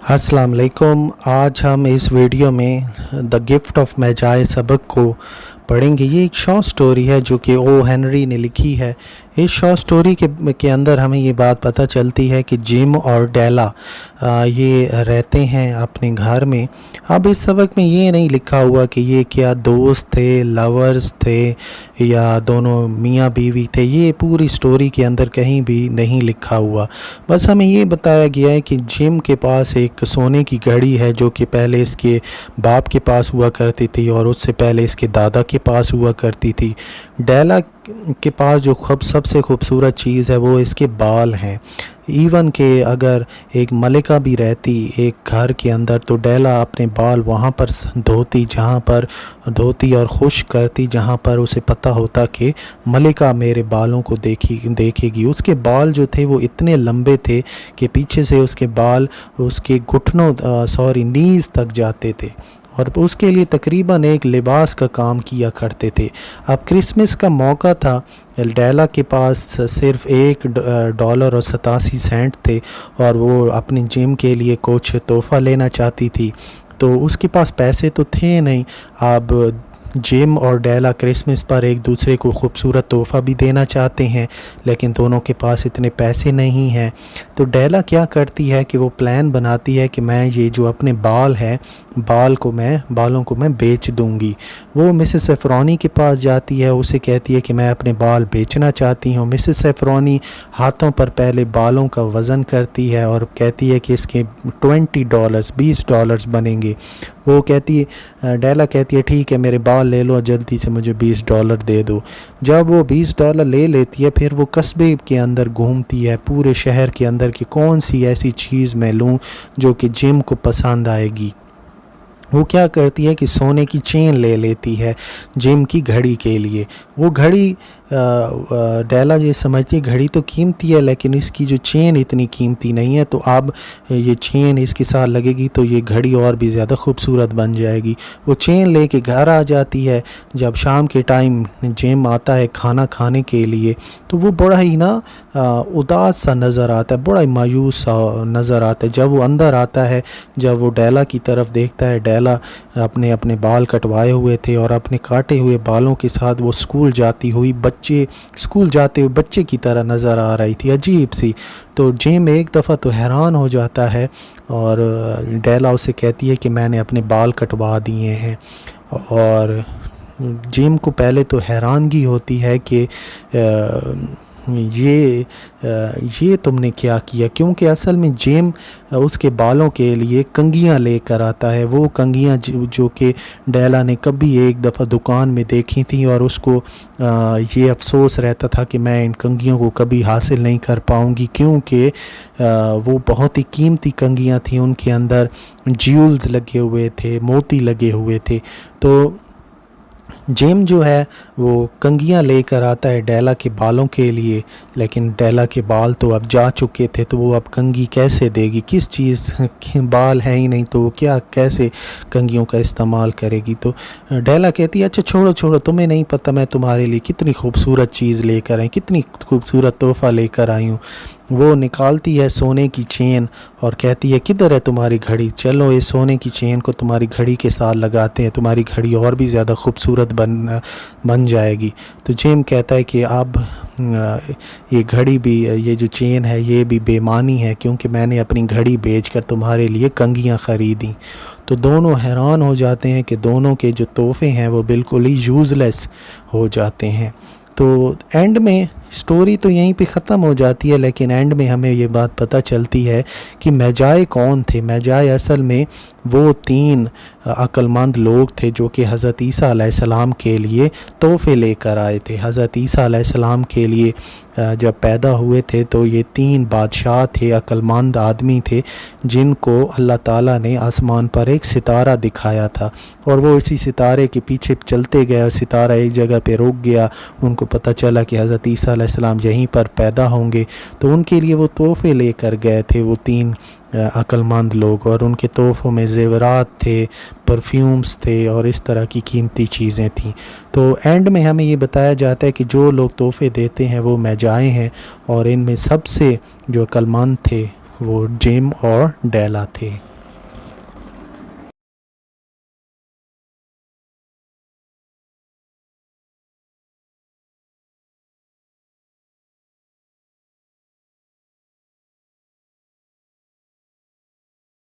अस्सलाम वालेकुम। आज हम इस वीडियो में द गिफ्ट ऑफ मैजाए सबक को पढ़ेंगे। ये एक शॉर्ट स्टोरी है जो कि ओ हेनरी ने लिखी है। इस शॉर्ट स्टोरी के अंदर हमें ये बात पता चलती है कि जिम और डेला ये रहते हैं अपने घर में। अब इस सबक में ये नहीं लिखा हुआ कि ये क्या दोस्त थे, लवर्स थे या दोनों मियाँ बीवी थे। ये पूरी स्टोरी के अंदर कहीं भी नहीं लिखा हुआ। बस हमें ये बताया गया है कि जिम के पास एक सोने की घड़ी है जो कि पहले इसके बाप के पास हुआ करती थी और उससे पहले इसके दादा के पास हुआ करती थी। डेला के पास जो सबसे खूबसूरत चीज़ है वो इसके बाल हैं। इवन के अगर एक मलिका भी रहती एक घर के अंदर तो डेला अपने बाल वहाँ पर धोती और खुश करती जहाँ पर उसे पता होता कि मलिका मेरे बालों को देखेगी। उसके बाल जो थे वो इतने लंबे थे कि पीछे से उसके बाल उसके घुटनों नीज़ तक जाते थे और उसके लिए तकरीबन एक लिबास का काम किया करते थे। अब क्रिसमस का मौका था। डेला के पास सिर्फ $1.87 थे और वो अपनी जिम के लिए कुछ तोहफ़ा लेना चाहती थी, तो उसके पास पैसे तो थे नहीं। अब जिम और डेला क्रिसमस पर एक दूसरे को खूबसूरत तोहफ़ा भी देना चाहते हैं, लेकिन दोनों के पास इतने पैसे नहीं हैं। तो डेला क्या करती है कि वो प्लान बनाती है कि मैं ये जो अपने बालों को मैं बेच दूंगी। वो मिसेस सेफ्रॉनी के पास जाती है, उसे कहती है कि मैं अपने बाल बेचना चाहती हूँ। मिसेस सेफ्रॉनी हाथों पर पहले बालों का वज़न करती है और कहती है कि इसके $20 बनेंगे। वो डेला कहती है ठीक है, मेरे बाल ले लो, जल्दी से मुझे $20 दे दो। जब वो $20 ले लेती है फिर वो कस्बे के अंदर घूमती है, पूरे शहर के अंदर कि कौन सी ऐसी चीज़ मैं लूँ जो कि जिम को पसंद आएगी। वो क्या करती है कि सोने की चेन ले लेती है जिम की घड़ी के लिए। वो घड़ी डेला ये समझती है घड़ी तो कीमती है लेकिन इसकी जो चेन इतनी कीमती नहीं है, तो अब ये चेन इसके साथ लगेगी तो ये घड़ी और भी ज़्यादा खूबसूरत बन जाएगी। वो चेन लेके घर आ जाती है। जब शाम के टाइम जिम आता है खाना खाने के लिए तो वो बड़ा ही उदास सा नज़र आता है, बड़ा ही मायूस सा नज़र आता है। जब वो अंदर आता है, जब वो डेला की तरफ देखता है, डेला अपने बाल कटवाए हुए थे और अपने काटे हुए बालों के साथ वो स्कूल जाते हुए बच्चे की तरह नज़र आ रही थी, अजीब सी। तो जिम एक दफ़ा तो हैरान हो जाता है और डेला उसे कहती है कि मैंने अपने बाल कटवा दिए हैं। और जिम को पहले तो हैरानगी होती है कि ये तुमने क्या किया, क्योंकि असल में जिम उसके बालों के लिए कंघियाँ लेकर आता है। वो कंघियाँ जो कि डेला ने कभी एक दफ़ा दुकान में देखी थी और उसको ये अफसोस रहता था कि मैं इन कंघियों को कभी हासिल नहीं कर पाऊँगी, क्योंकि वो बहुत ही कीमती कंघियाँ थी, उनके अंदर ज्यूल्स लगे हुए थे, मोती लगे हुए थे। तो जिम जो है वो कंघियाँ लेकर आता है डेला के बालों के लिए, लेकिन डेला के बाल तो अब जा चुके थे, तो वो अब कंघी कैसे देगी, किस चीज़ के बाल हैं ही नहीं तो वो कैसे कंघियों का इस्तेमाल करेगी। तो डेला कहती है अच्छा छोड़ो, तुम्हें नहीं पता मैं तुम्हारे लिए कितनी खूबसूरत चीज़ लेकर आई, कितनी खूबसूरत तोहफ़ा लेकर आई हूँ। वो निकालती है सोने की चेन और कहती है किधर है तुम्हारी घड़ी, चलो इस सोने की चेन को तुम्हारी घड़ी के साथ लगाते हैं, तुम्हारी घड़ी और भी ज़्यादा खूबसूरत बन जाएगी। तो जिम कहता है कि अब ये घड़ी भी, ये जो चेन है ये भी बेमानी है, क्योंकि मैंने अपनी घड़ी बेचकर तुम्हारे लिए कंघियाँ ख़रीदी। तो दोनों हैरान हो जाते हैं कि दोनों के जो तोहफ़े हैं वो बिल्कुल ही यूज़लेस हो जाते हैं। तो एंड में स्टोरी तो यहीं पे ख़त्म हो जाती है, लेकिन एंड में हमें ये बात पता चलती है कि मैजाए कौन थे। मैजाए असल में वो 3 अक्लमंद लोग थे जो कि हज़रत ईसा अलैहिस्सलाम के लिए तोहफ़े लेकर आए थे। हज़रत ईसा अलैहिस्सलाम के लिए जब पैदा हुए थे तो ये 3 बादशाह थे, अक्लमंद आदमी थे, जिनको अल्लाह ताला ने आसमान पर एक सितारा दिखाया था और वो इसी सितारे के पीछे चलते गए। सितारा एक जगह पे रुक गया, उनको पता चला कि हज़रत ईसा अलैहिस्सलाम यहीं पर पैदा होंगे, तो उनके लिए वो तोहफ़े लेकर गए थे वो 3 अक्लमंद लोग, और उनके तोहफ़ों में ज़ेवरात थे, परफ्यूम्स थे और इस तरह की कीमती चीज़ें थीं। तो एंड में हमें ये बताया जाता है कि जो लोग तोहफ़े देते हैं वो मैजाए हैं, और इनमें सबसे जो अक्लमंद थे वो जिम और डेला थे।